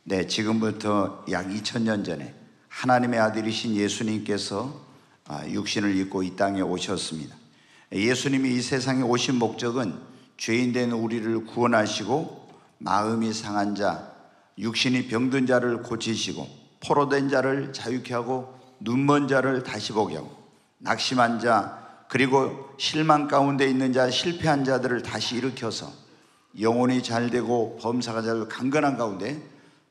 네, 지금부터 약 2000년 전에 하나님의 아들이신 예수님께서 육신을 입고 이 땅에 오셨습니다. 예수님이 이 세상에 오신 목적은 죄인된 우리를 구원하시고 마음이 상한 자, 육신이 병든 자를 고치시고 포로된 자를 자유케 하고 눈먼 자를 다시 보게 하고 낙심한 자, 그리고 실망 가운데 있는 자, 실패한 자들을 다시 일으켜서 영혼이 잘되고 범사가 잘 강건한 가운데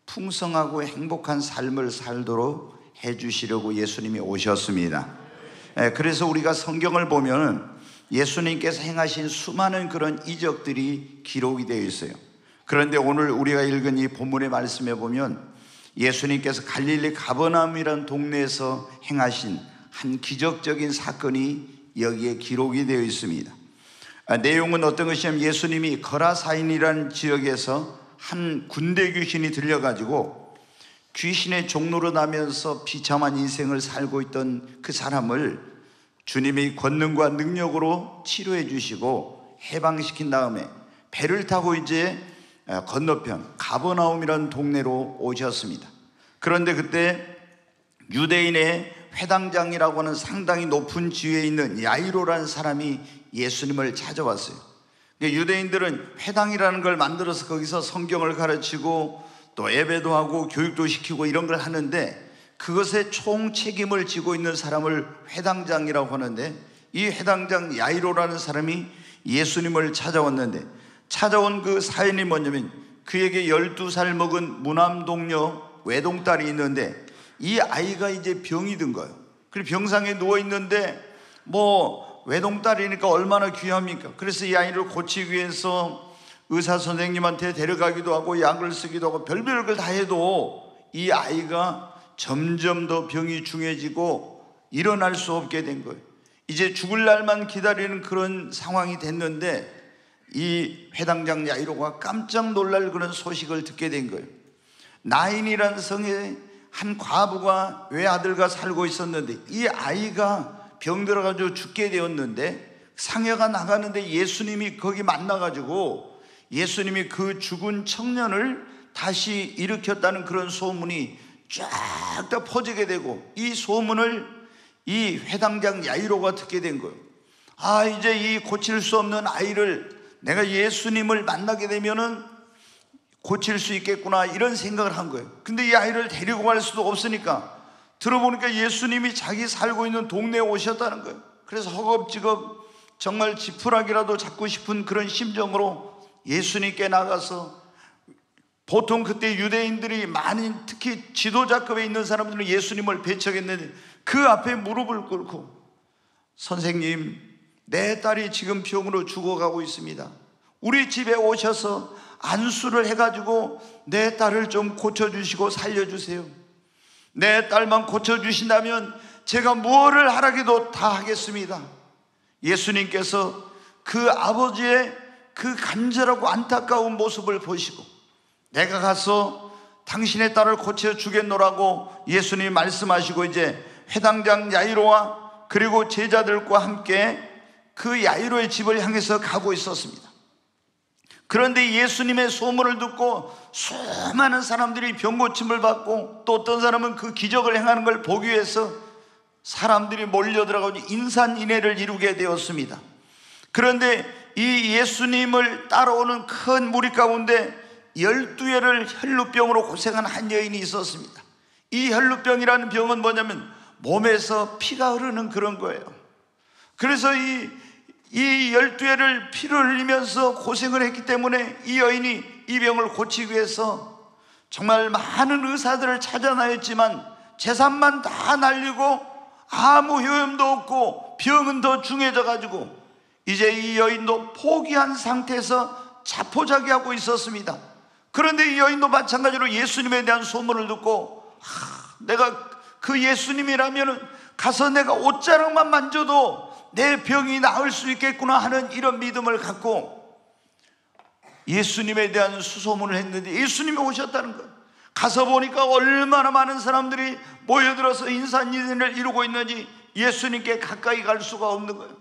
풍성하고 행복한 삶을 살도록 해주시려고 예수님이 오셨습니다. 그래서 우리가 성경을 보면 예수님께서 행하신 수많은 그런 이적들이 기록이 되어 있어요. 그런데 오늘 우리가 읽은 이 본문의 말씀에 보면 예수님께서 갈릴리 가버나움이라는 동네에서 행하신 한 기적적인 사건이 여기에 기록이 되어 있습니다. 내용은 어떤 것이냐면 예수님이 거라사인이라는 지역에서 한 군대 귀신이 들려가지고 귀신의 종로로 나면서 비참한 인생을 살고 있던 그 사람을 주님의 권능과 능력으로 치료해 주시고 해방시킨 다음에 배를 타고 이제 건너편 가버나움이라는 동네로 오셨습니다. 그런데 그때 유대인의 회당장이라고 하는 상당히 높은 지위에 있는 야이로라는 사람이 예수님을 찾아왔어요. 유대인들은 회당이라는 걸 만들어서 거기서 성경을 가르치고 또 예배도 하고 교육도 시키고 이런 걸 하는데 그것의 총 책임을 지고 있는 사람을 회당장이라고 하는데 이 회당장 야이로라는 사람이 예수님을 찾아왔는데 찾아온 그 사연이 뭐냐면 그에게 12살 먹은 무남동녀 외동딸이 있는데 이 아이가 이제 병이 든 거예요. 그리고 병상에 누워있는데 외동딸이니까 얼마나 귀합니까? 그래서 이 아이를 고치기 위해서 의사 선생님한테 데려가기도 하고 약을 쓰기도 하고 별별 걸 다 해도 이 아이가 점점 더 병이 중해지고 일어날 수 없게 된 거예요. 이제 죽을 날만 기다리는 그런 상황이 됐는데 이 회당장 야이로가 깜짝 놀랄 그런 소식을 듣게 된 거예요. 나인이라는 성에 한 과부가 외아들과 살고 있었는데 이 아이가 병들어가지고 죽게 되었는데 상여가 나가는데 예수님이 거기 만나가지고 예수님이 그 죽은 청년을 다시 일으켰다는 그런 소문이 쫙 다 퍼지게 되고 이 소문을 이 회당장 야이로가 듣게 된 거예요. 이제 이 고칠 수 없는 아이를 내가 예수님을 만나게 되면은 고칠 수 있겠구나 이런 생각을 한 거예요. 근데 이 아이를 데리고 갈 수도 없으니까 들어보니까 예수님이 자기 살고 있는 동네에 오셨다는 거예요. 그래서 허겁지겁 정말 지푸라기라도 잡고 싶은 그런 심정으로 예수님께 나가서 보통 그때 유대인들이 많이 특히 지도자급에 있는 사람들은 예수님을 배척했는데 그 앞에 무릎을 꿇고 선생님, 내 딸이 지금 병으로 죽어가고 있습니다. 우리 집에 오셔서 안수를 해가지고 내 딸을 좀 고쳐주시고 살려주세요. 내 딸만 고쳐주신다면 제가 무엇을 하라기도 다 하겠습니다. 예수님께서 그 아버지의 그 간절하고 안타까운 모습을 보시고 내가 가서 당신의 딸을 고쳐주겠노라고 예수님이 말씀하시고 이제 회당장 야이로와 그리고 제자들과 함께 그 야이로의 집을 향해서 가고 있었습니다. 그런데 예수님의 소문을 듣고 수많은 사람들이 병고침을 받고 또 어떤 사람은 그 기적을 행하는 걸 보기 위해서 사람들이 몰려들어가고 인산인해를 이루게 되었습니다. 그런데 이 예수님을 따라오는 큰 무리 가운데 12회를 혈루병으로 고생한 한 여인이 있었습니다. 이 혈루병이라는 병은 뭐냐면 몸에서 피가 흐르는 그런 거예요. 그래서 이 12회를 피를 흘리면서 고생을 했기 때문에 이 여인이 이 병을 고치기 위해서 정말 많은 의사들을 찾아다녔지만 재산만 다 날리고 아무 효험도 없고 병은 더 중해져 가지고 이제 이 여인도 포기한 상태에서 자포자기하고 있었습니다. 그런데 이 여인도 마찬가지로 예수님에 대한 소문을 듣고 내가 그 예수님이라면 가서 내가 옷자락만 만져도 내 병이 나을 수 있겠구나 하는 이런 믿음을 갖고 예수님에 대한 수소문을 했는데 예수님이 오셨다는 거예요. 가서 보니까 얼마나 많은 사람들이 모여들어서 인산인해를 이루고 있는지 예수님께 가까이 갈 수가 없는 거예요.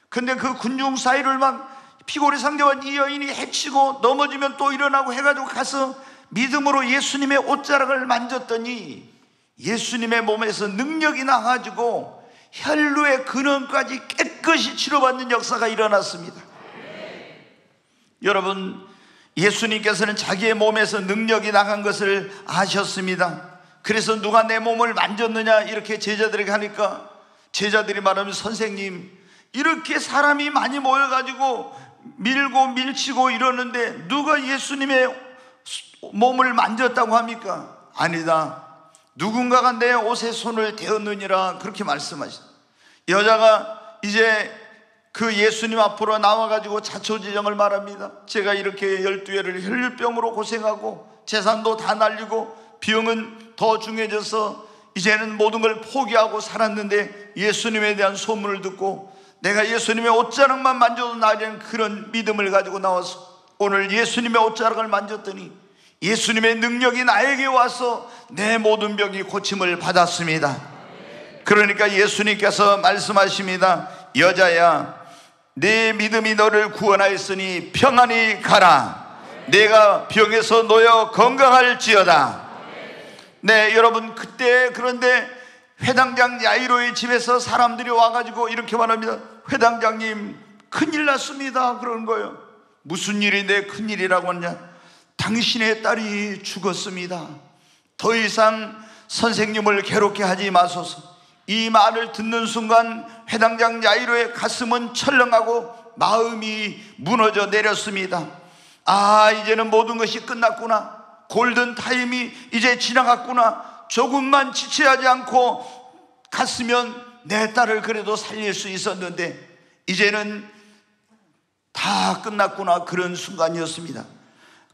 근데 그 군중 사이를 막 피골이 상대한 이 여인이 해치고 넘어지면 또 일어나고 해가지고 가서 믿음으로 예수님의 옷자락을 만졌더니 예수님의 몸에서 능력이 나가지고 혈루의 근원까지 깨끗이 치료받는 역사가 일어났습니다. 여러분, 예수님께서는 자기의 몸에서 능력이 나간 것을 아셨습니다. 그래서 누가 내 몸을 만졌느냐 이렇게 제자들에게 하니까 제자들이 말하면, 선생님, 이렇게 사람이 많이 모여가지고 밀고 밀치고 이러는데 누가 예수님의 몸을 만졌다고 합니까? 아니다, 누군가가 내 옷에 손을 대었느니라, 그렇게 말씀하셨어요. 여자가 이제 그 예수님 앞으로 나와가지고 자초지정을 말합니다. 제가 이렇게 12회를 혈류병으로 고생하고 재산도 다 날리고 병은 더 중해져서 이제는 모든 걸 포기하고 살았는데 예수님에 대한 소문을 듣고 내가 예수님의 옷자락만 만져도 나는 그런 믿음을 가지고 나와서 오늘 예수님의 옷자락을 만졌더니 예수님의 능력이 나에게 와서 내 모든 병이 고침을 받았습니다. 그러니까 예수님께서 말씀하십니다. 여자야, 내 믿음이 너를 구원하였으니 평안히 가라. 내가 병에서 놓여 건강할지어다. 네, 여러분, 그때 그런데 회당장 야이로의 집에서 사람들이 와가지고 이렇게 말합니다. 회당장님, 큰일 났습니다. 그러는 거예요. 무슨 일인데 큰일이라고 하냐? 당신의 딸이 죽었습니다. 더 이상 선생님을 괴롭게 하지 마소서. 이 말을 듣는 순간 회당장 야이로의 가슴은 철렁하고 마음이 무너져 내렸습니다. 아, 이제는 모든 것이 끝났구나. 골든타임이 이제 지나갔구나. 조금만 지체하지 않고 갔으면 내 딸을 그래도 살릴 수 있었는데 이제는 다 끝났구나. 그런 순간이었습니다.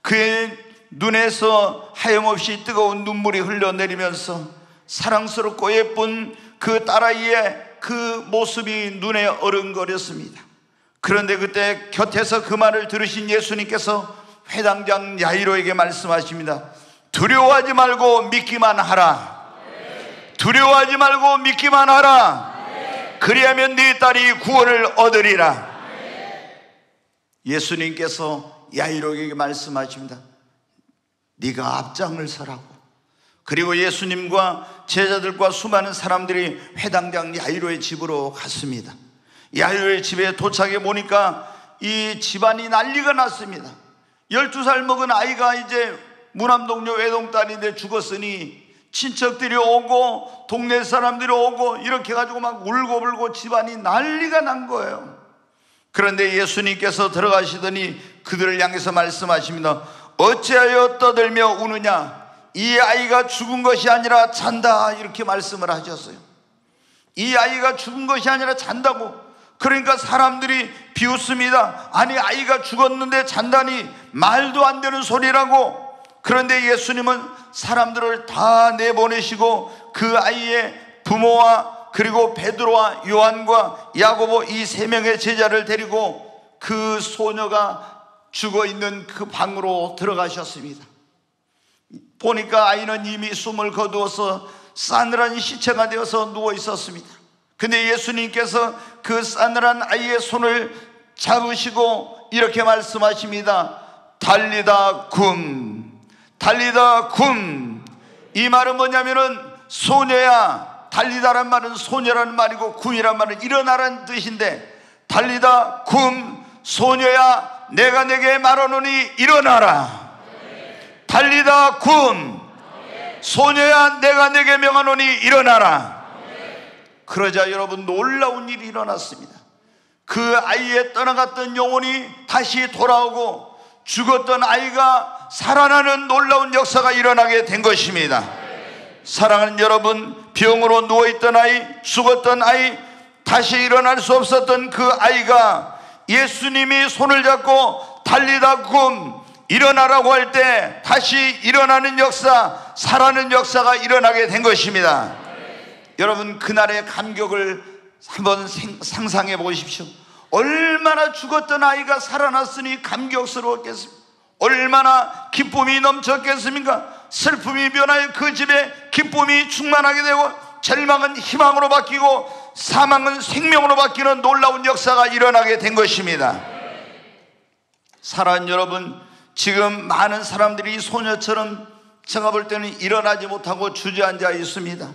그의 눈에서 하염없이 뜨거운 눈물이 흘러내리면서 사랑스럽고 예쁜 그 딸아이의 그 모습이 눈에 어른거렸습니다. 그런데 그때 곁에서 그 말을 들으신 예수님께서 회당장 야이로에게 말씀하십니다. 두려워하지 말고 믿기만 하라. 두려워하지 말고 믿기만 하라. 그리하면 네 딸이 구원을 얻으리라. 예수님께서 야이로에게 말씀하십니다. 네가 앞장을 서라고. 그리고 예수님과 제자들과 수많은 사람들이 회당장 야이로의 집으로 갔습니다. 야이로의 집에 도착해 보니까 이 집안이 난리가 났습니다. 12살 먹은 아이가 이제 무남동료 외동딸인데 죽었으니 친척들이 오고 동네 사람들이 오고 이렇게 가지고 막 울고불고 집안이 난리가 난 거예요. 그런데 예수님께서 들어가시더니 그들을 향해서 말씀하십니다. 어찌하여 떠들며 우느냐? 이 아이가 죽은 것이 아니라 잔다. 이렇게 말씀을 하셨어요. 이 아이가 죽은 것이 아니라 잔다고. 그러니까 사람들이 비웃습니다. 아니, 아이가 죽었는데 잔다니 말도 안 되는 소리라고. 그런데 예수님은 사람들을 다 내보내시고 그 아이의 부모와 그리고 베드로와 요한과 야고보 이 세 명의 제자를 데리고 그 소녀가 죽어있는 그 방으로 들어가셨습니다. 보니까 아이는 이미 숨을 거두어서 싸늘한 시체가 되어서 누워 있었습니다. 근데 예수님께서 그 싸늘한 아이의 손을 잡으시고 이렇게 말씀하십니다. 달리다 굼, 달리다 굼. 이 말은 뭐냐면은 소녀야. 달리다란 말은 소녀라는 말이고 굼이란 말은 일어나라는 뜻인데, 달리다 굼, 소녀야 내가 내게 말하노니 일어나라. 달리다 굼, 소녀야 내가 내게 명하노니 일어나라. 그러자 여러분, 놀라운 일이 일어났습니다. 그 아이의 떠나갔던 영혼이 다시 돌아오고 죽었던 아이가 살아나는 놀라운 역사가 일어나게 된 것입니다. 사랑하는 여러분, 병으로 누워있던 아이, 죽었던 아이, 다시 일어날 수 없었던 그 아이가 예수님이 손을 잡고 달리다 굼, 일어나라고 할 때 다시 일어나는 역사, 살아나는 역사가 일어나게 된 것입니다. 여러분, 그날의 감격을 한번 상상해 보십시오. 얼마나 죽었던 아이가 살아났으니 감격스러웠겠습니까? 얼마나 기쁨이 넘쳤겠습니까? 슬픔이 변하여 그 집에 기쁨이 충만하게 되고 절망은 희망으로 바뀌고 사망은 생명으로 바뀌는 놀라운 역사가 일어나게 된 것입니다. 사랑하는 여러분, 지금 많은 사람들이 소녀처럼 제가 볼 때는 일어나지 못하고 주저앉아 있습니다.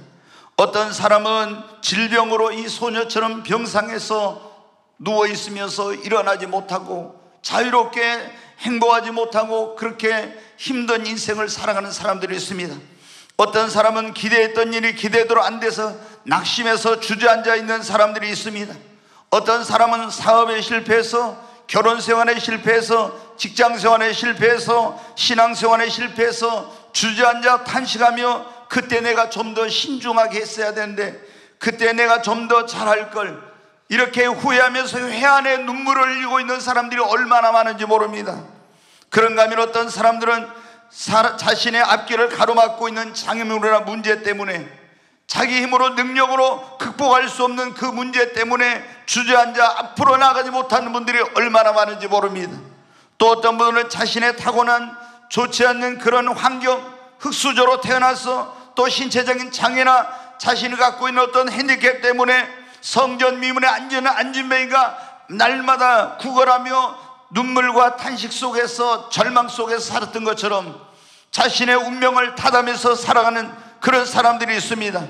어떤 사람은 질병으로 이 소녀처럼 병상에서 누워 있으면서 일어나지 못하고 자유롭게 행복하지 못하고 그렇게 힘든 인생을 살아가는 사람들이 있습니다. 어떤 사람은 기대했던 일이 기대대로 안 돼서 낙심해서 주저앉아 있는 사람들이 있습니다. 어떤 사람은 사업에 실패해서, 결혼 생활에 실패해서, 직장 생활에 실패해서, 신앙 생활에 실패해서 주저앉아 탄식하며 그때 내가 좀 더 신중하게 했어야 되는데, 그때 내가 좀 더 잘할 걸, 이렇게 후회하면서 회한의 눈물을 흘리고 있는 사람들이 얼마나 많은지 모릅니다. 그런가 하면 어떤 사람들은 자신의 앞길을 가로막고 있는 장애물이나 문제 때문에, 자기 힘으로 능력으로 극복할 수 없는 그 문제 때문에 주저앉아 앞으로 나가지 못하는 분들이 얼마나 많은지 모릅니다. 또 어떤 분들은 자신의 타고난 좋지 않는 그런 환경, 흙수저로 태어나서 또 신체적인 장애나 자신이 갖고 있는 어떤 핸디캡 때문에 성전 미문에 앉은 안진뱅이가 날마다 구걸하며 눈물과 탄식 속에서 절망 속에서 살았던 것처럼 자신의 운명을 탓하면서 살아가는 그런 사람들이 있습니다.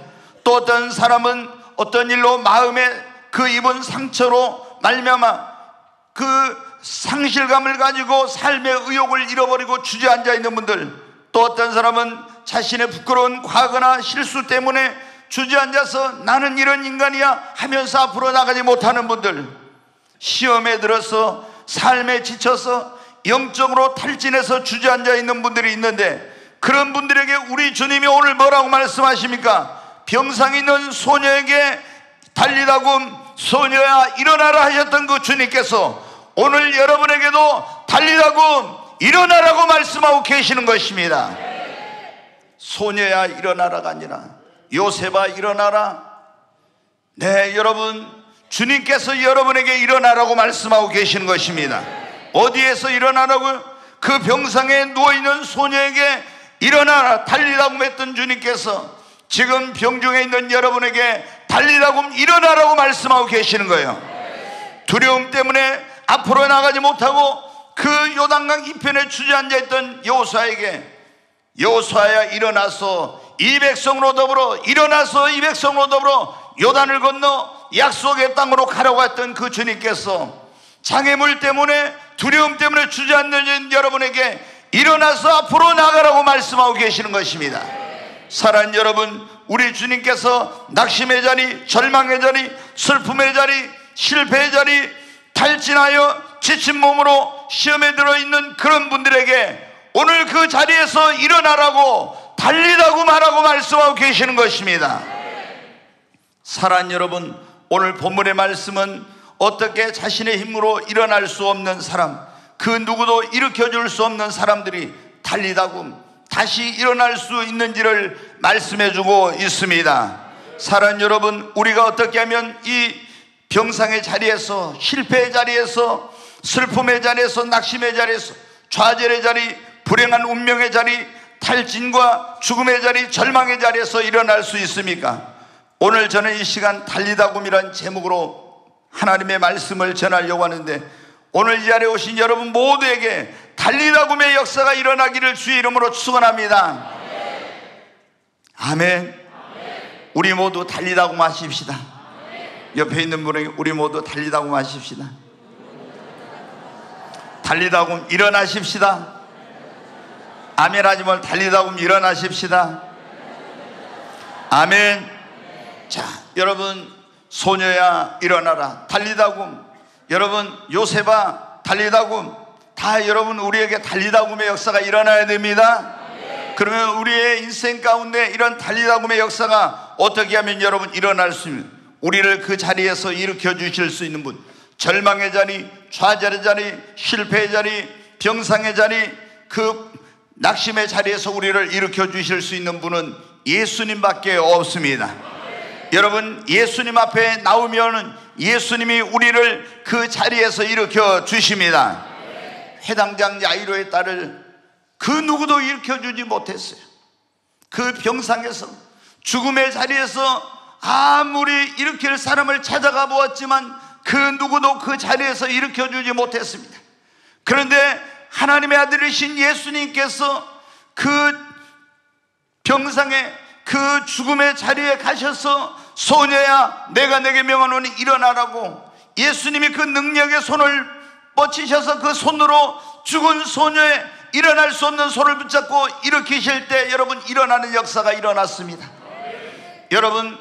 또 어떤 사람은 어떤 일로 마음에 그 입은 상처로 말미암아 그 상실감을 가지고 삶의 의욕을 잃어버리고 주저앉아 있는 분들, 또 어떤 사람은 자신의 부끄러운 과거나 실수 때문에 주저앉아서 나는 이런 인간이야 하면서 앞으로 나가지 못하는 분들, 시험에 들어서 삶에 지쳐서 영적으로 탈진해서 주저앉아 있는 분들이 있는데, 그런 분들에게 우리 주님이 오늘 뭐라고 말씀하십니까? 병상에 있는 소녀에게 달리다굼 소녀야 일어나라 하셨던 그 주님께서 오늘 여러분에게도 달리다굼 일어나라고 말씀하고 계시는 것입니다. 소녀야 일어나라가 아니라 요셉아 일어나라. 네, 여러분, 주님께서 여러분에게 일어나라고 말씀하고 계시는 것입니다. 어디에서 일어나라고요? 그 병상에 누워있는 소녀에게 일어나라 달리라고 했던 주님께서 지금 병중에 있는 여러분에게 달리라고 일어나라고 말씀하고 계시는 거예요. 두려움 때문에 앞으로 나가지 못하고 그 요단강 이편에 주저앉아 있던 여호수아에게 여호수아야 일어나서 이 백성으로 더불어 일어나서 이 백성으로 더불어 요단을 건너 약속의 땅으로 가려고 했던 그 주님께서 장애물 때문에 두려움 때문에 주저앉는 여러분에게 일어나서 앞으로 나가라고 말씀하고 계시는 것입니다. 사랑하는 여러분, 우리 주님께서 낙심의 자리, 절망의 자리, 슬픔의 자리, 실패의 자리, 탈진하여 지친 몸으로 시험에 들어있는 그런 분들에게 오늘 그 자리에서 일어나라고 달리라고 말하고 말씀하고 계시는 것입니다. 사랑하는 여러분, 오늘 본문의 말씀은 어떻게 자신의 힘으로 일어날 수 없는 사람, 그 누구도 일으켜줄 수 없는 사람들이 달리다굼 다시 일어날 수 있는지를 말씀해주고 있습니다. 사랑하는 여러분, 우리가 어떻게 하면 이 병상의 자리에서, 실패의 자리에서, 슬픔의 자리에서, 낙심의 자리에서, 좌절의 자리, 불행한 운명의 자리, 탈진과 죽음의 자리, 절망의 자리에서 일어날 수 있습니까? 오늘 저는 이 시간 달리다굼이라는 제목으로 하나님의 말씀을 전하려고 하는데, 오늘 이 자리에 오신 여러분 모두에게 달리다굼의 역사가 일어나기를 주의 이름으로 축원합니다. 아멘. 우리 모두 달리다굼 하십시다. 옆에 있는 분에게 우리 모두 달리다굼 하십시다. 달리다굼 일어나십시다. 아멘 하지 말고 달리다굼 일어나십시다. 아멘. 자, 여러분, 소녀야 일어나라 달리다굼, 여러분 요셉아 달리다굼, 다 여러분 우리에게 달리다굼의 역사가 일어나야 됩니다. 그러면 우리의 인생 가운데 이런 달리다굼의 역사가 어떻게 하면 여러분 일어날 수 있는, 우리를 그 자리에서 일으켜 주실 수 있는 분, 절망의 자리, 좌절의 자리, 실패의 자리, 병상의 자리, 그 낙심의 자리에서 우리를 일으켜 주실 수 있는 분은 예수님밖에 없습니다. 여러분, 예수님 앞에 나오면은 예수님이 우리를 그 자리에서 일으켜 주십니다. 회당장 야이로의 딸을 그 누구도 일으켜 주지 못했어요. 그 병상에서, 죽음의 자리에서 아무리 일으킬 사람을 찾아가 보았지만 그 누구도 그 자리에서 일으켜 주지 못했습니다. 그런데 하나님의 아들이신 예수님께서 그 병상에, 그 죽음의 자리에 가셔서 소녀야 내가 내게 명하노니 일어나라고 예수님이 그 능력의 손을 뻗치셔서 그 손으로 죽은 소녀의 일어날 수 없는 손을 붙잡고 일으키실 때 여러분 일어나는 역사가 일어났습니다. 여러분,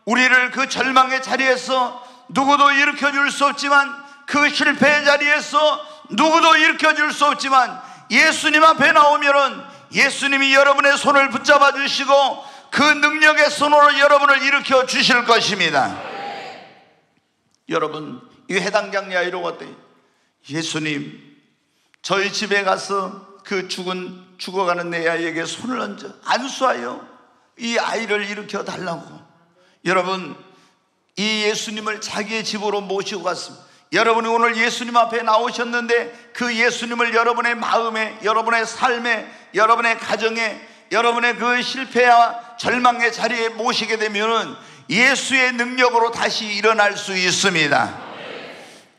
우리를 그 절망의 자리에서 누구도 일으켜줄 수 없지만, 그 실패의 자리에서 누구도 일으켜줄 수 없지만, 예수님 앞에 나오면은 예수님이 여러분의 손을 붙잡아 주시고 그 능력의 손으로 여러분을 일으켜 주실 것입니다. 여러분, 이 해당장 야이로 어때요? 예수님, 저희 집에 가서 그 죽어가는 내 아이에게 손을 얹어 안수하여 이 아이를 일으켜 달라고. 여러분, 이 예수님을 자기의 집으로 모시고 갔습니다. 여러분이 오늘 예수님 앞에 나오셨는데 그 예수님을 여러분의 마음에, 여러분의 삶에, 여러분의 가정에, 여러분의 그 실패와 절망의 자리에 모시게 되면 예수의 능력으로 다시 일어날 수 있습니다.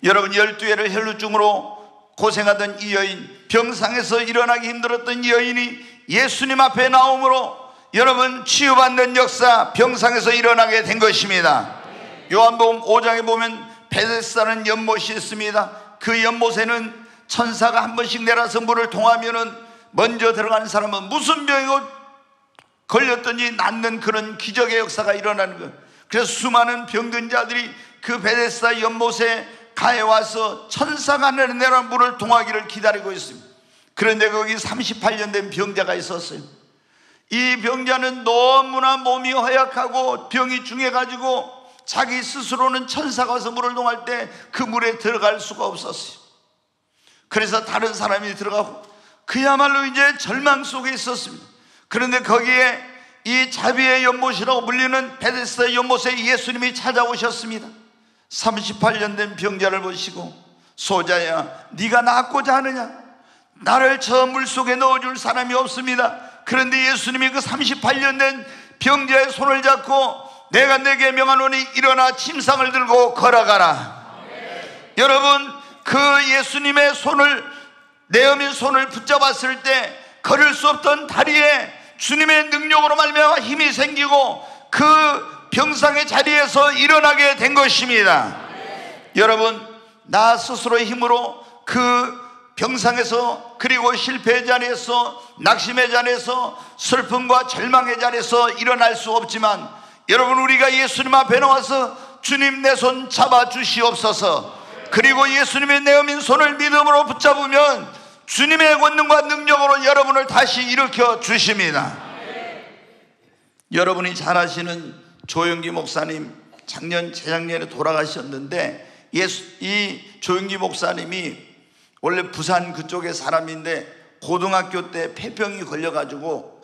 여러분, 12회를 혈루증으로 고생하던 이 여인, 병상에서 일어나기 힘들었던 이 여인이 예수님 앞에 나옴으로 여러분 치유받는 역사, 병상에서 일어나게 된 것입니다. 요한복음 5장에 보면 베데스다는 연못이 있습니다. 그 연못에는 천사가 한 번씩 내려서 물을 통하면은 먼저 들어가는 사람은 무슨 병이 걸렸든지 낫는 그런 기적의 역사가 일어나는 거예요. 그래서 수많은 병든 자들이 그 베데스다 연못에 가에 와서 천사가 내려온 물을 통하기를 기다리고 있습니다. 그런데 거기 38년 된 병자가 있었어요. 이 병자는 너무나 몸이 허약하고 병이 중해가지고 자기 스스로는 천사가 와서 물을 통할 때 그 물에 들어갈 수가 없었어요. 그래서 다른 사람이 들어가고 그야말로 이제 절망 속에 있었습니다. 그런데 거기에 이 자비의 연못이라고 불리는 베데스다 연못에 예수님이 찾아오셨습니다. 38년 된 병자를 보시고, 소자야 네가 낫고자 하느냐? 나를 저 물속에 넣어줄 사람이 없습니다. 그런데 예수님이 그 38년 된 병자의 손을 잡고 내가 내게 명하노니 일어나 침상을 들고 걸어가라. 여러분, 그 예수님의 손을, 내어민 손을 붙잡았을 때 걸을 수 없던 다리에 주님의 능력으로 말미암아 힘이 생기고 그 병상의 자리에서 일어나게 된 것입니다. 여러분, 나 스스로의 힘으로 그 병상에서, 그리고 실패의 자리에서, 낙심의 자리에서, 슬픔과 절망의 자리에서 일어날 수 없지만, 여러분, 우리가 예수님 앞에 나와서 주님 내 손 잡아 주시옵소서, 그리고 예수님의 내어민 손을 믿음으로 붙잡으면 주님의 권능과 능력으로 여러분을 다시 일으켜 주십니다. 여러분이 잘 아시는 조영기 목사님, 작년 재작년에 돌아가셨는데, 이 조영기 목사님이 원래 부산 그쪽의 사람인데 고등학교 때 폐병이 걸려가지고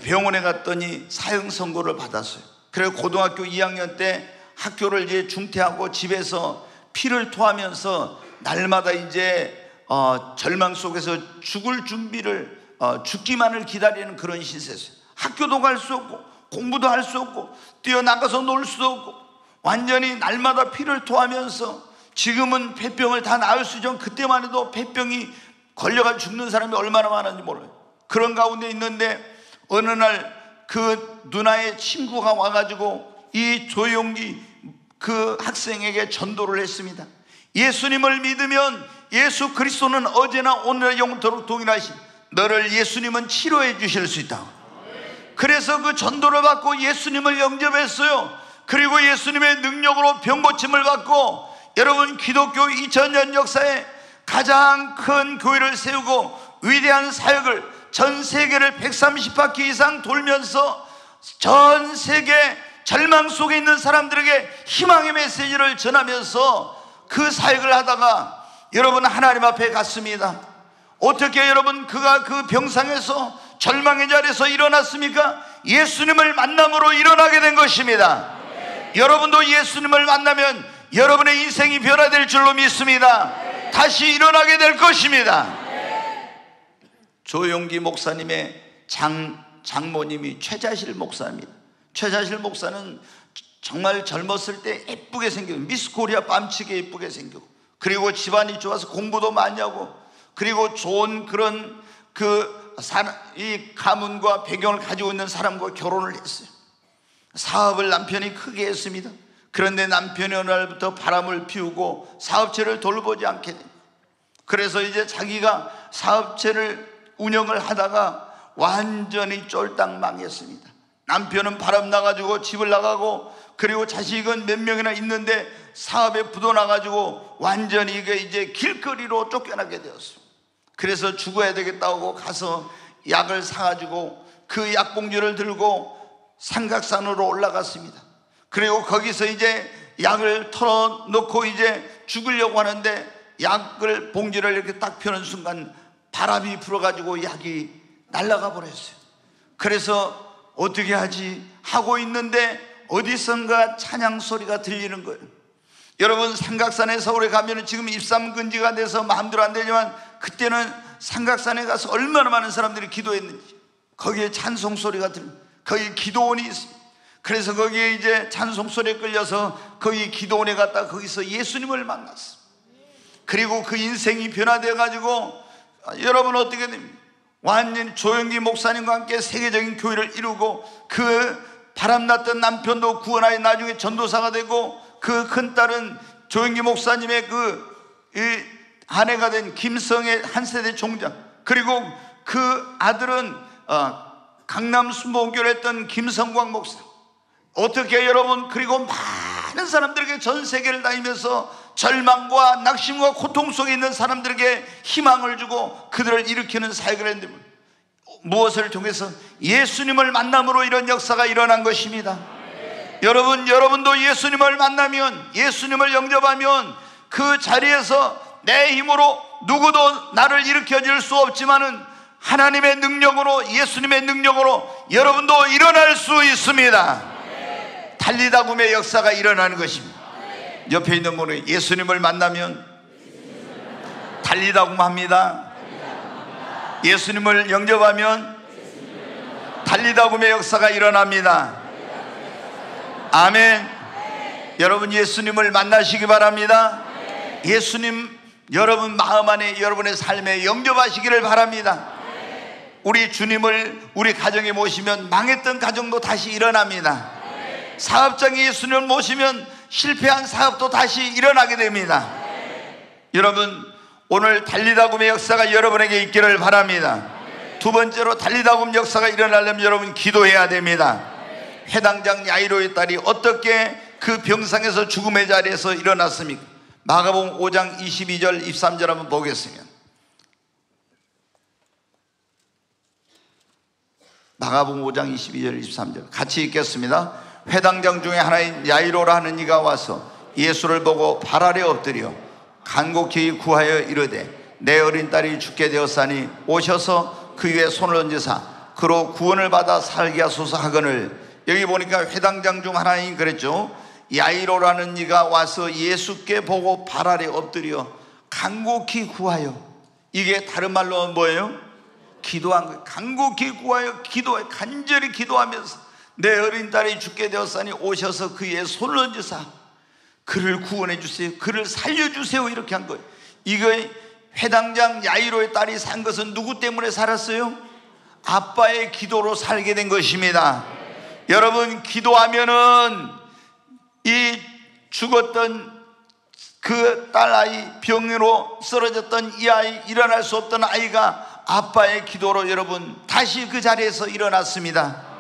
병원에 갔더니 사형 선고를 받았어요. 그래서 고등학교 2학년 때 학교를 이제 중퇴하고 집에서 피를 토하면서 날마다 이제 절망 속에서 죽을 준비를, 죽기만을 기다리는 그런 신세였어요. 학교도 갈 수 없고 공부도 할 수 없고 뛰어나가서 놀 수도 없고 완전히 날마다 피를 토하면서, 지금은 폐병을 다 나을 수 있지만 그때만 해도 폐병이 걸려가 죽는 사람이 얼마나 많은지 몰라요. 그런 가운데 있는데 어느 날 그 누나의 친구가 와가지고 이 조용기 그 학생에게 전도를 했습니다. 예수님을 믿으면 예수 그리스도는 어제나 오늘나 영원토록 동일하신, 너를 예수님은 치료해 주실 수 있다. 그래서 그 전도를 받고 예수님을 영접했어요. 그리고 예수님의 능력으로 병고침을 받고, 여러분, 기독교 2000년 역사에 가장 큰 교회를 세우고 위대한 사역을 전 세계를 130바퀴 이상 돌면서 전 세계 절망 속에 있는 사람들에게 희망의 메시지를 전하면서 그 사역을 하다가 여러분 하나님 앞에 갔습니다. 어떻게 여러분 그가 그 병상에서 절망의 자리에서 일어났습니까? 예수님을 만남으로 일어나게 된 것입니다. 여러분도 예수님을 만나면 여러분의 인생이 변화될 줄로 믿습니다. 다시 일어나게 될 것입니다. 조용기 목사님의 장모님이 최자실 목사입니다. 최자실 목사는 정말 젊었을 때 예쁘게 생기고 미스 코리아 뺨치게 예쁘게 생기고, 그리고 집안이 좋아서 공부도 많이 하고 그리고 좋은 그런 이 가문과 배경을 가지고 있는 사람과 결혼을 했어요. 사업을 남편이 크게 했습니다. 그런데 남편이 어느 날부터 바람을 피우고 사업체를 돌보지 않게 됩니다. 그래서 이제 자기가 사업체를 운영을 하다가 완전히 쫄딱 망했습니다. 남편은 바람 나가지고 집을 나가고, 그리고 자식은 몇 명이나 있는데 사업에 부도나가지고 완전히 이제 길거리로 쫓겨나게 되었어요. 그래서 죽어야 되겠다고 가서 약을 사가지고 그 약봉지를 들고 삼각산으로 올라갔습니다. 그리고 거기서 이제 약을 털어놓고 이제 죽으려고 하는데 약을 봉지를 이렇게 딱 펴는 순간 바람이 불어가지고 약이 날아가 버렸어요. 그래서 어떻게 하지 하고 있는데 어디선가 찬양 소리가 들리는 거예요. 여러분, 삼각산에 서울에 가면 지금 입삼금지가 돼서 마음대로 안 되지만 그때는 삼각산에 가서 얼마나 많은 사람들이 기도했는지, 거기에 찬송 소리가 들려요. 거기 기도원이 있습니다. 그래서 거기에 이제 찬송 소리에 끌려서 거기 기도원에 갔다 거기서 예수님을 만났어요. 그리고 그 인생이 변화되어 가지고 여러분 어떻게 됩니까? 완전히 조영기 목사님과 함께 세계적인 교회를 이루고, 그 바람났던 남편도 구원하여 나중에 전도사가 되고, 그 큰딸은 조영기 목사님의 이 아내가 된 김성의 한 세대 종장, 그리고 그 아들은 강남 순복음교를 했던 김성광 목사. 어떻게 여러분, 그리고 많은 사람들에게 전 세계를 다니면서 절망과 낙심과 고통 속에 있는 사람들에게 희망을 주고 그들을 일으키는 사역을 했는데, 무엇을 통해서? 예수님을 만남으로 이런 역사가 일어난 것입니다. 여러분도 예수님을 만나면, 예수님을 영접하면 그 자리에서 내 힘으로 누구도 나를 일으켜 줄 수 없지만은 하나님의 능력으로, 예수님의 능력으로 여러분도 일어날 수 있습니다. 달리다굼의 역사가 일어나는 것입니다. 옆에 있는 분은 예수님을 만나면 달리다굼 합니다. 예수님을 영접하면 달리다굼의 역사가 일어납니다. 아멘. 여러분, 예수님을 만나시기 바랍니다. 예수님 여러분 마음 안에, 여러분의 삶에 영접하시기를 바랍니다. 우리 주님을 우리 가정에 모시면 망했던 가정도 다시 일어납니다. 사업장에 예수님을 모시면 실패한 사업도 다시 일어나게 됩니다. 여러분, 오늘 달리다굼의 역사가 여러분에게 있기를 바랍니다. 두 번째로, 달리다굼 역사가 일어나려면 여러분 기도해야 됩니다. 회당장 야이로의 딸이 어떻게 그 병상에서 죽음의 자리에서 일어났습니까? 마가복음 5장 22절 23절 한번 보겠습니다. 마가복음 5장 22절 23절 같이 읽겠습니다. 회당장 중에 하나인 야이로라 하는 이가 와서 예수를 보고 발 아래 엎드려 간곡히 구하여 이르되 내 어린 딸이 죽게 되었사니 오셔서 그 위에 손을 얹으사 그로 구원을 받아 살게 하소서 하거늘. 여기 보니까 회당장 중 하나인 그랬죠. 야이로라는 이가 와서 예수께 보고 발 아래 엎드려 간곡히 구하여, 이게 다른 말로 뭐예요? 기도한 거예요. 간곡히 구하여 기도해, 간절히 기도하면서 내 어린 딸이 죽게 되었사니 오셔서 그의 손을 얹으사 그를 구원해 주세요, 그를 살려주세요, 이렇게 한 거예요. 이거 회당장 야이로의 딸이 산 것은 누구 때문에 살았어요? 아빠의 기도로 살게 된 것입니다. 여러분, 기도하면은 이 죽었던 그 딸아이, 병으로 쓰러졌던 이 아이, 일어날 수 없던 아이가 아빠의 기도로 여러분 다시 그 자리에서 일어났습니다.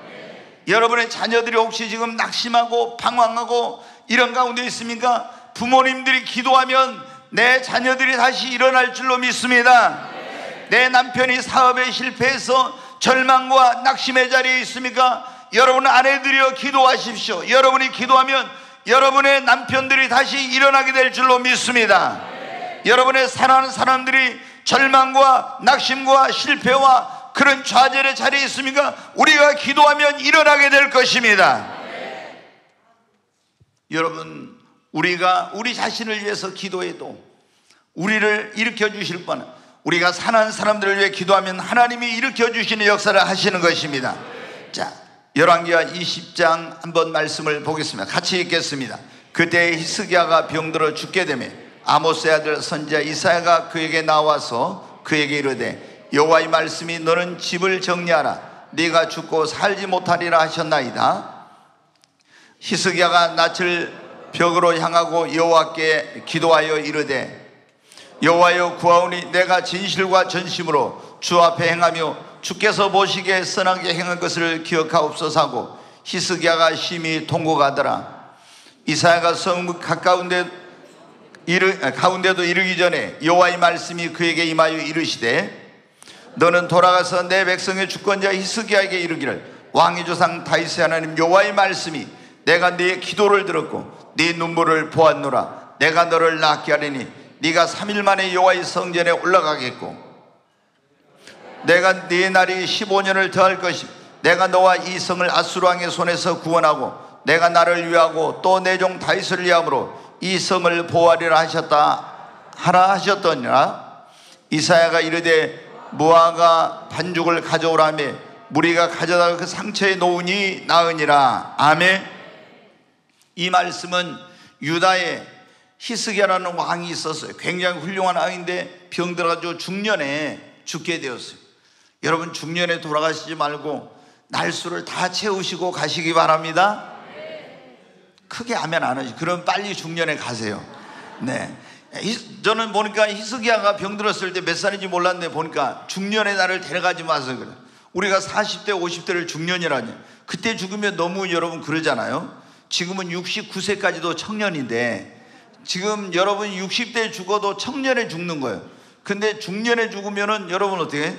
여러분의 자녀들이 혹시 지금 낙심하고 방황하고 이런 가운데 있습니까? 부모님들이 기도하면 내 자녀들이 다시 일어날 줄로 믿습니다. 내 남편이 사업에 실패해서 절망과 낙심의 자리에 있습니까? 여러분 아내들이여 기도하십시오. 여러분이 기도하면 여러분의 남편들이 다시 일어나게 될 줄로 믿습니다. 여러분의 사랑하는 사람들이 절망과 낙심과 실패와 그런 좌절의 자리에 있습니까? 우리가 기도하면 일어나게 될 것입니다. 여러분, 우리가 우리 자신을 위해서 기도해도 우리를 일으켜 주실 뻔한, 우리가 사는 사람들을 위해 기도하면 하나님이 일으켜 주시는 역사를 하시는 것입니다. 자, 열왕기하 20장 한번 말씀을 보겠습니다. 같이 읽겠습니다. 그때 히스기야가 병들어 죽게 되매 아모스의 아들 선지자 이사야가 그에게 나와서 그에게 이르되 여호와의 말씀이 너는 집을 정리하라 네가 죽고 살지 못하리라 하셨나이다. 히스기야가 낯을 벽으로 향하고 여호와께 기도하여 이르되 여호와여 구하오니 내가 진실과 전심으로 주 앞에 행하며 주께서 보시기에 선하게 행한 것을 기억하옵소서 하고 히스기야가 심히 통곡하더라. 이사야가 성 가운데도 이르기 전에 여호와의 말씀이 그에게 임하여 이르시되 너는 돌아가서 내 백성의 주권자 히스기야에게 이르기를 왕의 조상 다윗의 하나님 여호와의 말씀이 내가 네 기도를 들었고 네 눈물을 보았노라. 내가 너를 낫게 하리니 네가 3일 만에 여호와의 성전에 올라가겠고 내가 네 날이 15년을 더할 것이며 내가 너와 이 성을 아수르 왕의 손에서 구원하고 내가 나를 위하고 또 내 종 다윗을 위함으로 이 성을 보호하리라 하셨더니라. 이사야가 이르되 무화과 반죽을 가져오라며 무리가 가져다가 그 상처에 놓으니 나으니라. 아멘. 이 말씀은 유다에 히스기야라는 왕이 있었어요. 굉장히 훌륭한 왕인데 병들어가지고 중년에 죽게 되었어요. 여러분 중년에 돌아가시지 말고 날수를 다 채우시고 가시기 바랍니다. 크게 아멘 안 하지. 그럼 빨리 중년에 가세요. 네. 저는 보니까 히스기야가 병들었을 때 몇 살인지 몰랐는데 보니까 중년에 나를 데려가지 마서 그래. 우리가 40대 50대를 중년이라니 그때 죽으면 너무 여러분 그러잖아요. 지금은 69세까지도 청년인데 지금 여러분 60대에 죽어도 청년에 죽는 거예요. 근데 중년에 죽으면은 여러분 어떻게 해?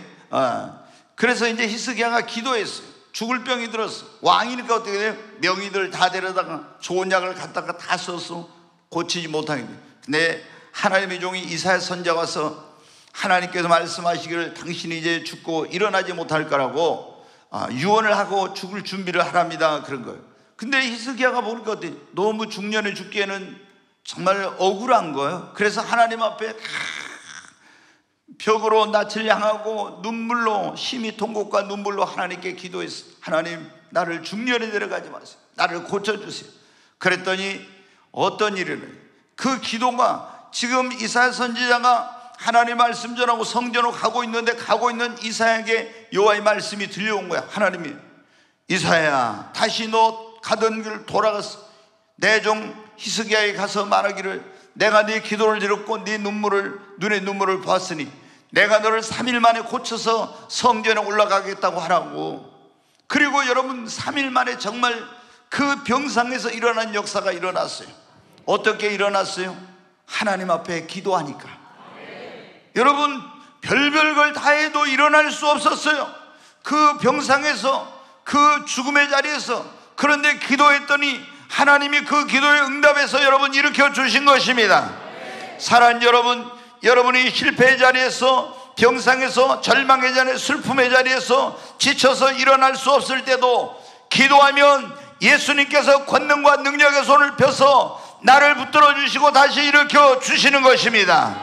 그래서 이제 히스기야가 기도했어요. 죽을 병이 들었어. 왕이니까 어떻게 돼요? 명의들 다 데려다가 좋은 약을 갖다가 다 썼어. 고치지 못하게 돼. 근데 하나님의 종이 이사야 선지자가 와서 하나님께서 말씀하시기를 당신이 이제 죽고 일어나지 못할 거라고 유언을 하고 죽을 준비를 하랍니다. 그런 거예요. 근데 히스기야가 보니까 어때? 너무 중년에 죽기에는 정말 억울한 거예요. 그래서 하나님 앞에 벽으로 낯을 향하고 눈물로 심히 통곡과 눈물로 하나님께 기도했어요. 하나님 나를 중년에 데려가지 마세요. 나를 고쳐주세요. 그랬더니 어떤 일이 일어나요? 그 기도가 지금 이사야 선지자가 하나님 말씀 전하고 성전으로 가고 있는 이사야에게 여호와의 말씀이 들려온 거야. 하나님이 이사야야 다시 너 가던 길 돌아가서 내 종 히스기야에 가서 말하기를 내가 네 기도를 들었고 네 눈의 눈물을 보았으니 내가 너를 3일 만에 고쳐서 성전에 올라가겠다고 하라고. 그리고 여러분 3일 만에 정말 그 병상에서 일어난 역사가 일어났어요. 어떻게 일어났어요? 하나님 앞에 기도하니까. 여러분 별별 걸 다 해도 일어날 수 없었어요. 그 병상에서 그 죽음의 자리에서. 그런데 기도했더니 하나님이 그 기도에 응답해서 여러분 일으켜 주신 것입니다. 사랑하는 여러분, 여러분이 실패의 자리에서 병상에서 절망의 자리에 슬픔의 자리에서 지쳐서 일어날 수 없을 때도 기도하면 예수님께서 권능과 능력의 손을 펴서 나를 붙들어 주시고 다시 일으켜 주시는 것입니다.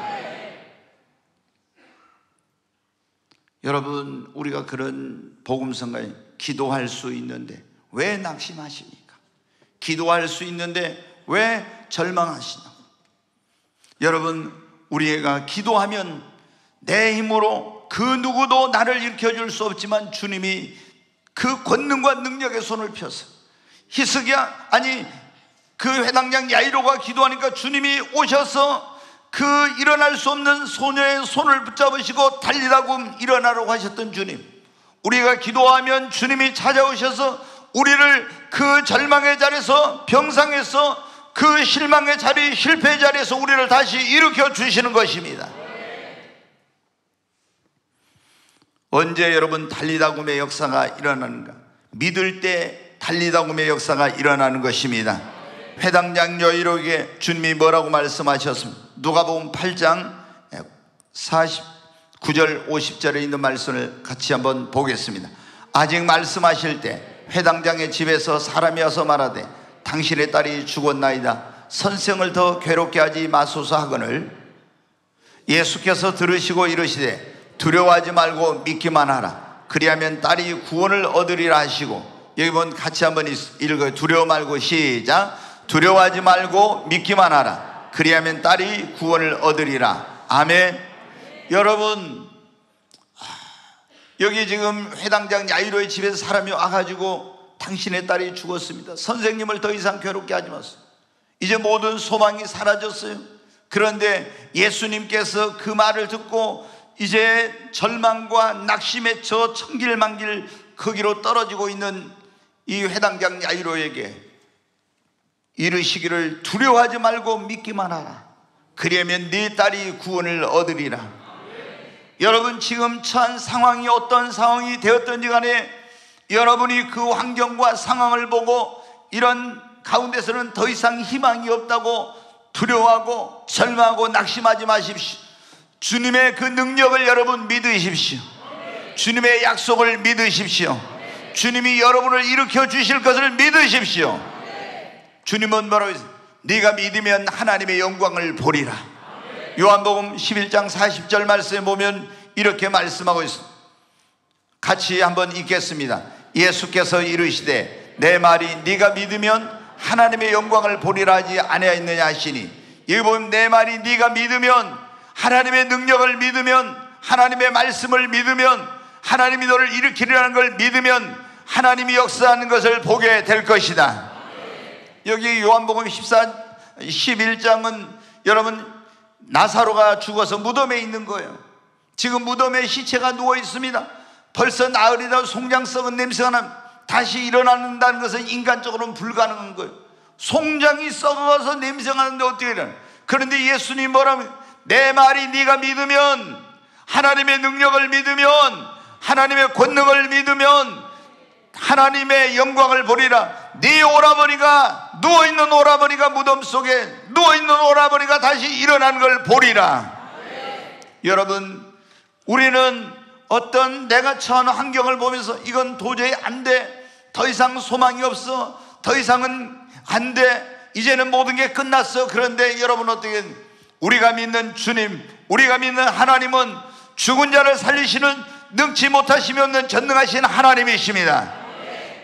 여러분 우리가 그런 복음성가에 기도할 수 있는데 왜 낙심하십니까? 기도할 수 있는데 왜 절망하시냐고. 여러분 우리가 기도하면 내 힘으로 그 누구도 나를 일으켜줄 수 없지만 주님이 그 권능과 능력의 손을 펴서 히스기야 그 회당장 야이로가 기도하니까 주님이 오셔서 그 일어날 수 없는 소녀의 손을 붙잡으시고 달리라고 일어나라고 하셨던 주님, 우리가 기도하면 주님이 찾아오셔서 우리를 그 절망의 자리에서 병상에서 그 실망의 자리 실패의 자리에서 우리를 다시 일으켜 주시는 것입니다. 언제 여러분 달리다굼의 역사가 일어나는가? 믿을 때 달리다굼의 역사가 일어나는 것입니다. 회당장 여이로에게 주님이 뭐라고 말씀하셨습니까? 누가복음 8장 49절 50절에 있는 말씀을 같이 한번 보겠습니다. 아직 말씀하실 때 회당장의 집에서 사람이 와서 말하되 당신의 딸이 죽었나이다. 선생을 더 괴롭게 하지 마소서 하거늘 예수께서 들으시고 이르시되 두려워하지 말고 믿기만 하라. 그리하면 딸이 구원을 얻으리라 하시고, 여기 보면 같이 한번 읽어요. 두려워 말고 시작. 두려워하지 말고 믿기만 하라. 그리하면 딸이 구원을 얻으리라. 아멘. 여러분 여기 지금 회당장 야이로의 집에서 사람이 와가지고 당신의 딸이 죽었습니다. 선생님을 더 이상 괴롭게 하지 마세요. 이제 모든 소망이 사라졌어요. 그런데 예수님께서 그 말을 듣고 이제 절망과 낙심의 저 천길만길 거기로 떨어지고 있는 이 회당장 야이로에게 이르시기를 두려워하지 말고 믿기만 하라. 그러면 네 딸이 구원을 얻으리라. 여러분, 지금 처한 상황이 어떤 상황이 되었든지 간에 여러분이 그 환경과 상황을 보고 이런 가운데서는 더 이상 희망이 없다고 두려워하고 절망하고 낙심하지 마십시오. 주님의 그 능력을 여러분 믿으십시오. 주님의 약속을 믿으십시오. 주님이 여러분을 일으켜 주실 것을 믿으십시오. 주님은 뭐라고 했어요? 네가 믿으면 하나님의 영광을 보리라. 요한복음 11장 40절 말씀에 보면 이렇게 말씀하고 있습니다. 같이 한번 읽겠습니다. 예수께서 이르시되 내 말이 네가 믿으면 하나님의 영광을 보리라 하지 아니하였느냐 하시니, 여기 보면 내 말이 네가 믿으면, 하나님의 능력을 믿으면, 하나님의 말씀을 믿으면, 하나님이 너를 일으키리라는 걸 믿으면 하나님이 역사하는 것을 보게 될 것이다. 여기 요한복음 11장은 여러분 나사로가 죽어서 무덤에 있는 거예요. 지금 무덤에 시체가 누워 있습니다. 벌써 나흘이다 송장 썩은 냄새가 납니다. 다시 일어난다는 것은 인간적으로는 불가능한 거예요. 송장이 썩어서 냄새가 나는데 어떻게 일어나? 그런데 예수님 뭐라면, 내 말이 네가 믿으면, 하나님의 능력을 믿으면, 하나님의 권능을 믿으면 하나님의 영광을 보리라. 네 오라버니가, 누워있는 오라버니가 무덤 속에 누워있는 오라버니가 다시 일어난 걸 보리라. 여러분, 우리는 어떤 내가 처한 환경을 보면서 이건 도저히 안 돼, 더 이상 소망이 없어, 더 이상은 안 돼, 이제는 모든 게 끝났어. 그런데 여러분, 어떻게, 우리가 믿는 주님, 우리가 믿는 하나님은 죽은 자를 살리시는 능치 못하심이 없는 전능하신 하나님이십니다.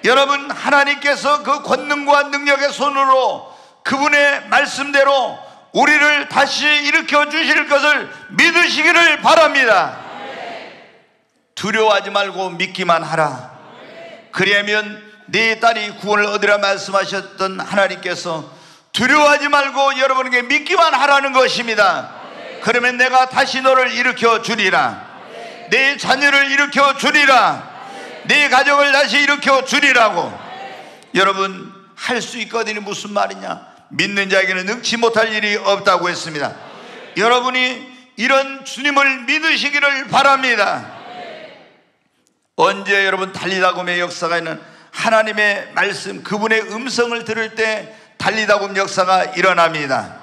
여러분, 하나님께서 그 권능과 능력의 손으로 그분의 말씀대로 우리를 다시 일으켜 주실 것을 믿으시기를 바랍니다. 두려워하지 말고 믿기만 하라. 그리하면 네 딸이 구원을 얻으라 말씀하셨던 하나님께서 두려워하지 말고 여러분에게 믿기만 하라는 것입니다. 그러면 내가 다시 너를 일으켜 주리라. 네 자녀를 일으켜 주리라. 네 가정을 다시 일으켜 주리라고. 여러분, 할 수 있거든요. 무슨 말이냐? 믿는 자에게는 능치 못할 일이 없다고 했습니다. 여러분이 이런 주님을 믿으시기를 바랍니다. 언제 여러분 달리다곰의 역사가 있는 하나님의 말씀, 그분의 음성을 들을 때 달리다곰 역사가 일어납니다.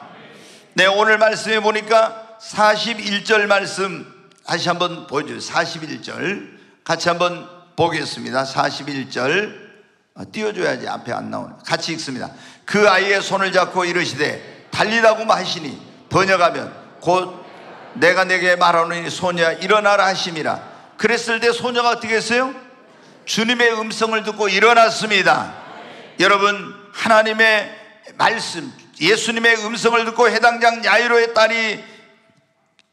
네, 오늘 말씀에 보니까 41절 말씀 다시 한번 보여줘요. 41절 같이 한번 보겠습니다. 41절 띄워줘야지 앞에 안 나오네. 같이 읽습니다. 그 아이의 손을 잡고 이르시되 달리다곰 하시니, 번역하면 곧 내가 내게 말하노니 소녀야 일어나라 하심이라. 그랬을 때 소녀가 어떻게 했어요? 주님의 음성을 듣고 일어났습니다. 여러분, 하나님의 말씀, 예수님의 음성을 듣고 해당장 야이로의 딸이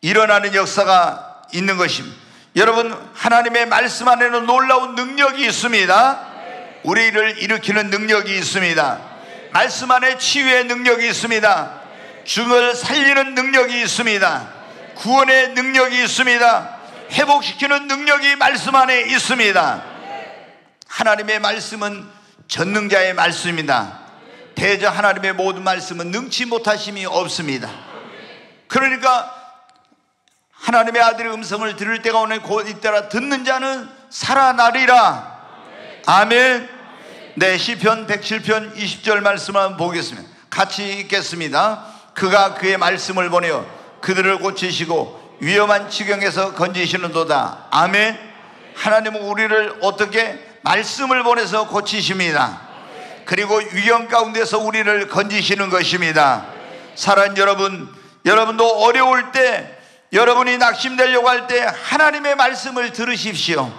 일어나는 역사가 있는 것입니다. 여러분, 하나님의 말씀 안에는 놀라운 능력이 있습니다. 우리를 일으키는 능력이 있습니다. 말씀 안에 치유의 능력이 있습니다. 죽을 살리는 능력이 있습니다. 구원의 능력이 있습니다. 회복시키는 능력이 말씀 안에 있습니다. 하나님의 말씀은 전능자의 말씀입니다. 대저 하나님의 모든 말씀은 능치 못하심이 없습니다. 그러니까 하나님의 아들의 음성을 들을 때가 오늘 곧 이때라. 듣는 자는 살아나리라. 아멘. 네, 시편 107편 20절 말씀을 한번 보겠습니다. 같이 읽겠습니다. 그가 그의 말씀을 보내어 그들을 고치시고 위험한 지경에서 건지시는도다. 아멘. 하나님은 우리를 어떻게 말씀을 보내서 고치십니다. 그리고 위험 가운데서 우리를 건지시는 것입니다. 사랑하는 여러분, 여러분도 어려울 때, 여러분이 낙심되려고 할 때 하나님의 말씀을 들으십시오.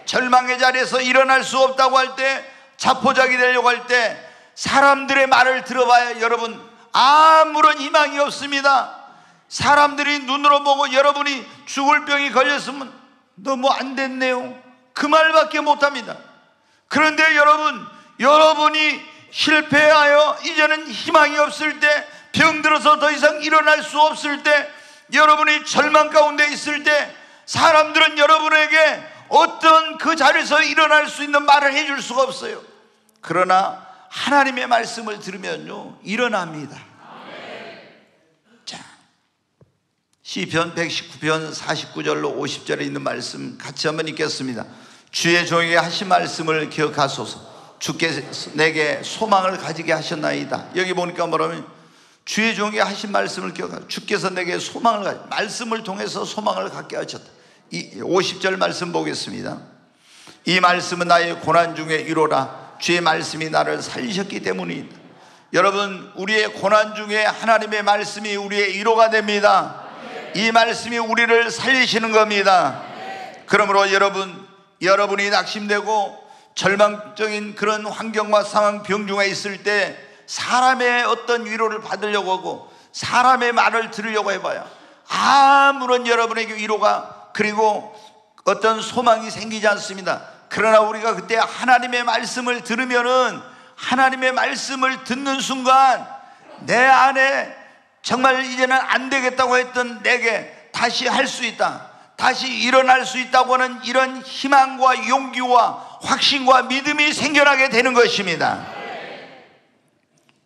절망의 자리에서 일어날 수 없다고 할 때, 자포자기 되려고 할 때 사람들의 말을 들어봐야 여러분 아무런 희망이 없습니다. 사람들이 눈으로 보고 여러분이 죽을 병이 걸렸으면 너무 안 됐네요. 그 말밖에 못합니다. 그런데 여러분이 실패하여 이제는 희망이 없을 때, 병들어서 더 이상 일어날 수 없을 때, 여러분이 절망 가운데 있을 때, 사람들은 여러분에게 어떤 그 자리에서 일어날 수 있는 말을 해줄 수가 없어요. 그러나 하나님의 말씀을 들으면요, 일어납니다. 자, 시편 119편 49절로 50절에 있는 말씀 같이 한번 읽겠습니다. 주의 종에게 하신 말씀을 기억하소서. 주께서 내게 소망을 가지게 하셨나이다. 여기 보니까 뭐라면 주의 종에게 하신 말씀을 기억하소서. 주께서 내게 소망을 가지게, 말씀을 통해서 소망을 갖게 하셨다. 이 50절 말씀 보겠습니다. 이 말씀은 나의 고난 중에 위로라. 주의 말씀이 나를 살리셨기 때문이다. 여러분, 우리의 고난 중에 하나님의 말씀이 우리의 위로가 됩니다. 이 말씀이 우리를 살리시는 겁니다. 그러므로 여러분이 낙심되고 절망적인 그런 환경과 상황, 병중에 있을 때 사람의 어떤 위로를 받으려고 하고 사람의 말을 들으려고 해봐야 아무런 여러분에게 위로가, 그리고 어떤 소망이 생기지 않습니다. 그러나 우리가 그때 하나님의 말씀을 들으면은, 하나님의 말씀을 듣는 순간 내 안에 정말 이제는 안 되겠다고 했던 내게 다시 할 수 있다, 다시 일어날 수 있다고 하는 이런 희망과 용기와 확신과 믿음이 생겨나게 되는 것입니다.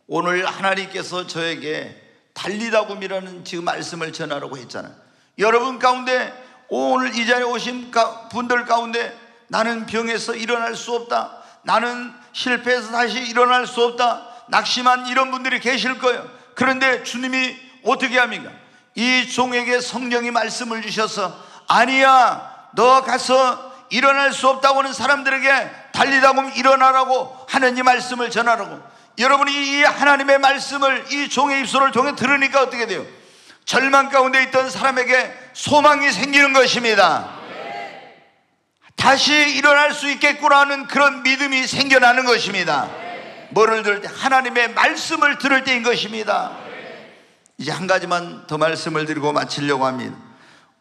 오늘 하나님께서 저에게 달리다굼이라는 지금 말씀을 전하라고 했잖아요. 여러분 가운데, 오늘 이 자리에 오신 분들 가운데 나는 병에서 일어날 수 없다, 나는 실패해서 다시 일어날 수 없다, 낙심한 이런 분들이 계실 거예요. 그런데 주님이 어떻게 합니까? 이 종에게 성령이 말씀을 주셔서, 아니야, 너 가서 일어날 수 없다고 하는 사람들에게 달리다굼 일어나라고 하는 이 말씀을 전하라고. 여러분이 이 하나님의 말씀을 이 종의 입술을 통해 들으니까 어떻게 돼요? 절망 가운데 있던 사람에게 소망이 생기는 것입니다. 다시 일어날 수 있겠구나 하는 그런 믿음이 생겨나는 것입니다. 뭐를 들을 때? 하나님의 말씀을 들을 때인 것입니다. 이제 한 가지만 더 말씀을 드리고 마치려고 합니다.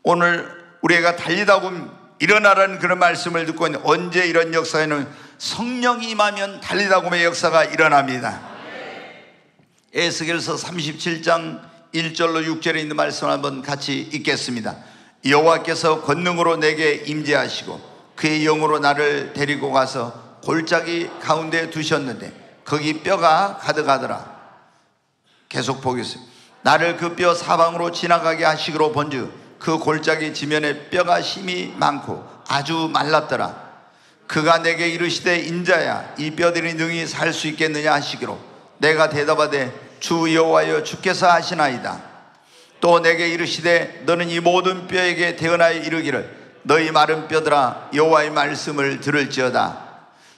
오늘 우리가 달리다굼 일어나라는 그런 말씀을 듣고 있는데, 언제 이런 역사에는 성령이 임하면 달리다굼의 역사가 일어납니다. 에스겔서 37장 1절로 6절에 있는 말씀을 한번 같이 읽겠습니다. 여호와께서 권능으로 내게 임재하시고 그의 영으로 나를 데리고 가서 골짜기 가운데 두셨는데 거기 뼈가 가득하더라. 계속 보겠습니다. 나를 그 뼈 사방으로 지나가게 하시기로 본즉 그 골짜기 지면에 뼈가 힘이 많고 아주 말랐더라. 그가 내게 이르시되, 인자야, 이 뼈들이 능히 살 수 있겠느냐 하시기로 내가 대답하되, 주 여호와여, 주께서 하시나이다. 또 내게 이르시되, 너는 이 모든 뼈에게 대언하여 이르기를, 너희 마른 뼈들아, 여호와의 말씀을 들을지어다.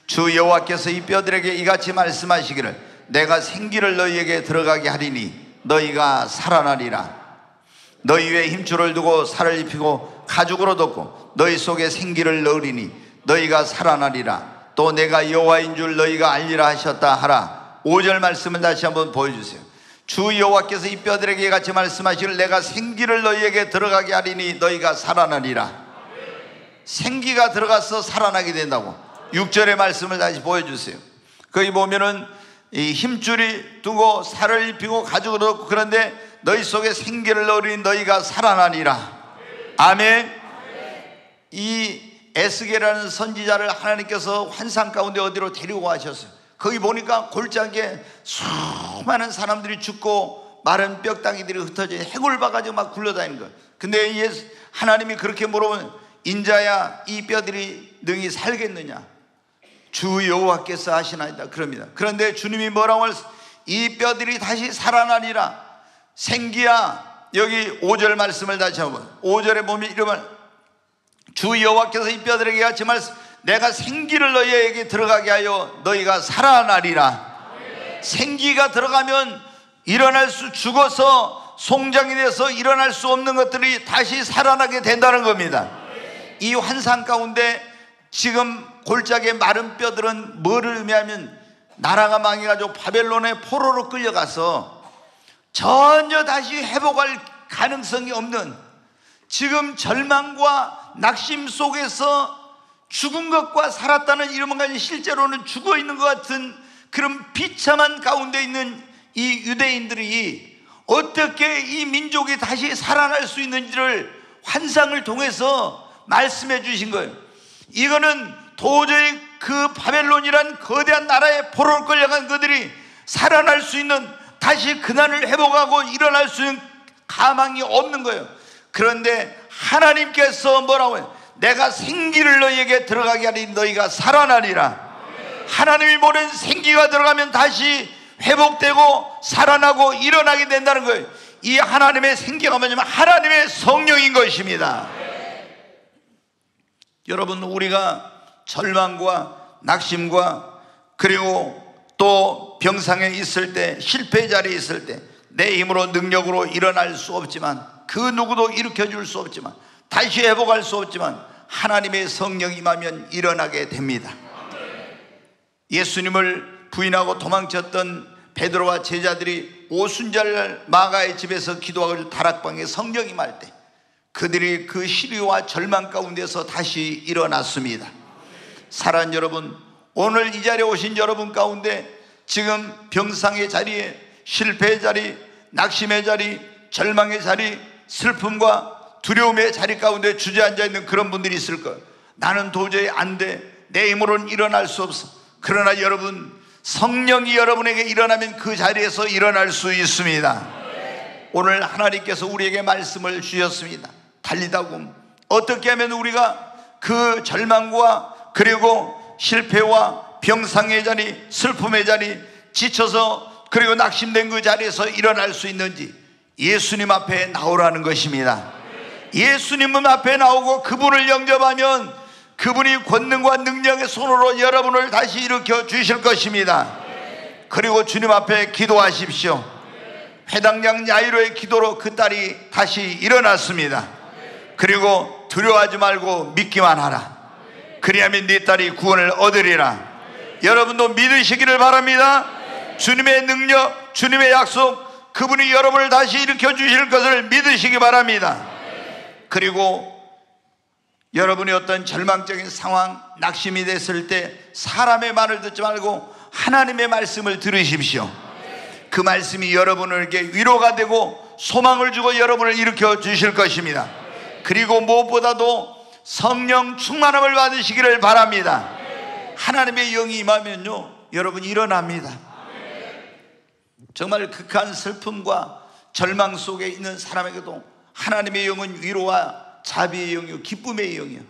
주 여호와께서 이 뼈들에게 이같이 말씀하시기를, 내가 생기를 너희에게 들어가게 하리니 너희가 살아나리라. 너희 위에 힘줄을 두고 살을 입히고 가죽으로 덮고 너희 속에 생기를 넣으리니 너희가 살아나리라. 또 내가 여호와인 줄 너희가 알리라 하셨다 하라. 5절 말씀을 다시 한번 보여주세요. 주 여호와께서 이 뼈들에게 같이 말씀하시기를, 내가 생기를 너희에게 들어가게 하리니 너희가 살아나리라. 생기가 들어가서 살아나게 된다고. 6절의 말씀을 다시 보여주세요. 거기 보면은 이 힘줄이 두고 살을 입히고 가죽을 넣고, 그런데 너희 속에 생기를 넣으니 너희가 살아나리라. 아멘. 이 에스겔이라는 선지자를 하나님께서 환상 가운데 어디로 데리고 가셨어요. 거기 보니까 골짜기에 수많은 사람들이 죽고 마른 뼈다귀들이 흩어져 해골 봐가지고 막 굴러다니는 거예요. 근데 하나님이 그렇게 물어보면, 인자야, 이 뼈들이 능히 살겠느냐? 주 여호와께서 하시나이다. 그럽니다. 그런데 주님이 뭐라고 하셨어요? 이 뼈들이 다시 살아나리라. 생기야. 여기 5절 말씀을 다시 한번, 5절에 보면 이러면, 주 여호와께서 이 뼈들에게 같이 말씀, 내가 생기를 너희에게 들어가게 하여 너희가 살아나리라. 생기가 들어가면 죽어서 송장이 돼서 일어날 수 없는 것들이 다시 살아나게 된다는 겁니다. 이 환상 가운데 지금 골짜기의 마른 뼈들은 뭐를 의미하면, 나라가 망해가지고 바벨론의 포로로 끌려가서 전혀 다시 회복할 가능성이 없는, 지금 절망과 낙심 속에서 죽은 것과 살았다는 이름은 가진 실제로는 죽어 있는 것 같은 그런 비참한 가운데 있는 이 유대인들이 어떻게 이 민족이 다시 살아날 수 있는지를 환상을 통해서 말씀해 주신 거예요. 이거는 도저히 그 바벨론이란 거대한 나라에 포로로 끌려간 그들이 살아날 수 있는, 다시 근한을 회복하고 일어날 수 있는 가망이 없는 거예요. 그런데 하나님께서 뭐라고 해요? 내가 생기를 너희에게 들어가게 하리 너희가 살아나리라. 하나님이 보낸 생기가 들어가면 다시 회복되고 살아나고 일어나게 된다는 거예요. 이 하나님의 생기가 뭐냐면 하나님의 성령인 것입니다. 여러분, 우리가 절망과 낙심과 그리고 또 병상에 있을 때, 실패 자리에 있을 때 내 힘으로 능력으로 일어날 수 없지만, 그 누구도 일으켜 줄 수 없지만, 다시 회복할 수 없지만 하나님의 성령이 임하면 일어나게 됩니다. 예수님을 부인하고 도망쳤던 베드로와 제자들이 오순절 마가의 집에서 기도하고 다락방에 성령이 임할 때 그들이 그 시리와 절망 가운데서 다시 일어났습니다. 사랑하는 여러분, 오늘 이 자리에 오신 여러분 가운데 지금 병상의 자리에, 실패의 자리, 낙심의 자리, 절망의 자리, 슬픔과 두려움의 자리 가운데 주저앉아 있는 그런 분들이 있을 거예요. 나는 도저히 안 돼, 내 힘으로는 일어날 수 없어. 그러나 여러분, 성령이 여러분에게 일어나면 그 자리에서 일어날 수 있습니다. 오늘 하나님께서 우리에게 말씀을 주셨습니다. 달리다금 어떻게 하면 우리가 그 절망과 그리고 실패와 병상의 자리, 슬픔의 자리, 지쳐서 그리고 낙심된 그 자리에서 일어날 수 있는지, 예수님 앞에 나오라는 것입니다. 예수님 앞에 나오고 그분을 영접하면 그분이 권능과 능력의 손으로 여러분을 다시 일으켜 주실 것입니다. 그리고 주님 앞에 기도하십시오. 회당장 야이로의 기도로 그 딸이 다시 일어났습니다. 그리고 두려워하지 말고 믿기만 하라. 그리하면 네 딸이 구원을 얻으리라. 여러분도 믿으시기를 바랍니다. 주님의 능력, 주님의 약속, 그분이 여러분을 다시 일으켜 주실 것을 믿으시기 바랍니다. 그리고 여러분이 어떤 절망적인 상황, 낙심이 됐을 때 사람의 말을 듣지 말고 하나님의 말씀을 들으십시오. 그 말씀이 여러분에게 위로가 되고 소망을 주고 여러분을 일으켜 주실 것입니다. 그리고 무엇보다도 성령 충만함을 받으시기를 바랍니다. 하나님의 영이 임하면요, 여러분 일어납니다. 정말 극한 슬픔과 절망 속에 있는 사람에게도 하나님의 영은 위로와 자비의 영이요, 기쁨의 영이요.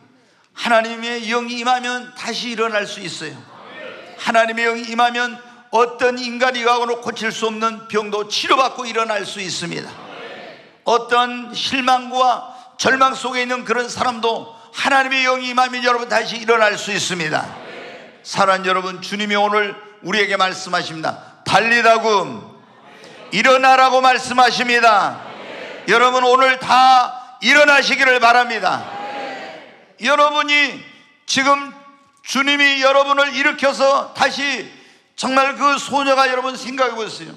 하나님의 영이 임하면 다시 일어날 수 있어요. 하나님의 영이 임하면 어떤 인간이 가고는 고칠 수 없는 병도 치료받고 일어날 수 있습니다. 어떤 실망과 절망 속에 있는 그런 사람도 하나님의 영이 임하면 여러분 다시 일어날 수 있습니다. 사랑하는 여러분, 주님이 오늘 우리에게 말씀하십니다. 달리다금 일어나라고 말씀하십니다. 여러분, 오늘 다 일어나시기를 바랍니다. 여러분이 지금 주님이 여러분을 일으켜서 다시 정말 그 소녀가 여러분 생각해 보세요.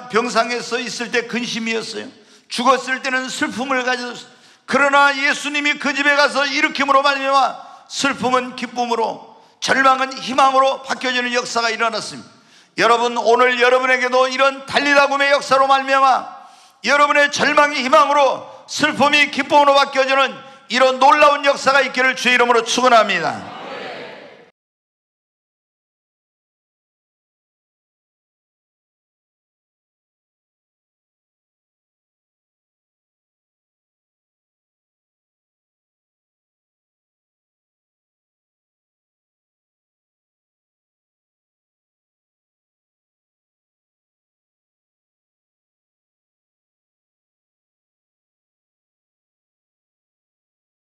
병상에 서 있을 때 근심이었어요. 죽었을 때는 슬픔을 가졌어요. 그러나 예수님이 그 집에 가서 일으킴으로 말미암아 슬픔은 기쁨으로, 절망은 희망으로 바뀌어지는 역사가 일어났습니다. 여러분, 오늘 여러분에게도 이런 달리다굼의 역사로 말미암아 여러분의 절망이 희망으로, 슬픔이 기쁨으로 바뀌어지는 이런 놀라운 역사가 있기를 주의 이름으로 축원합니다.